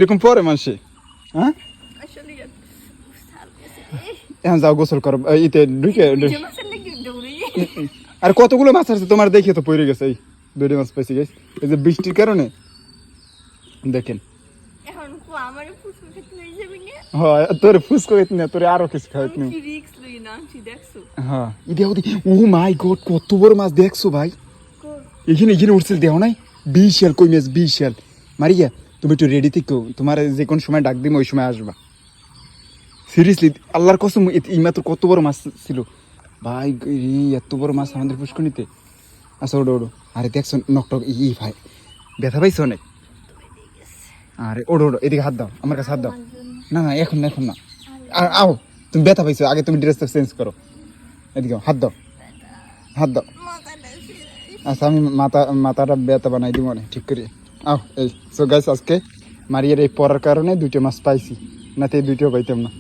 এরকম পরে মানুষে হ্যাঁ এখন যাও গোসল করো ইতে ঢুকে আর কতগুলো মাছ আছে তোমার দেখে তো পড়ে গেছে এই দুটো মাছ পেয়েছি গেছে এই যে বৃষ্টির কারণে দেখেন হ্যাঁ তোর ফুসকো খেতে না তোর আরো কিছু খাইতে না হ্যাঁ ও মাই গড কত বড় মাছ দেখছো ভাই এখানে এখানে উঠছিল দেহ নাই 20 শিয়াল কই মাছ 20 শিয়াল মারিয়া তুমি একটু রেডি থেকো তোমার যে কোন সময় ডাক দিম ওই সময় আসবা সিরিয়াসলি আল্লাহর কসম এইমাত্র কত বড় মাছ ছিল ভাই এত বড় মাছ আমাদের পুষ্করণীতে আচ্ছা ওডো ওডো আরে দেখছো নকটক ভাই ব্যথা পাইছো অনেক আরে ওডো ওডো এদিকে হাত দাও আমার কাছে হাত দাও না না এখন না এখন না আও তুমি ব্যথা পাইছো আগে তুমি ড্রেসটা চেঞ্জ করো এদিকে হাত দাও হাত দাও আচ্ছা আমি মাথাটা ব্যথা বানাই দিব না ঠিক করে আও এই সো গাইস আজকে মারিয়ার এই পড়ার কারণে দুটো মাছ পাইছি না তো এই দুটো পাইতাম না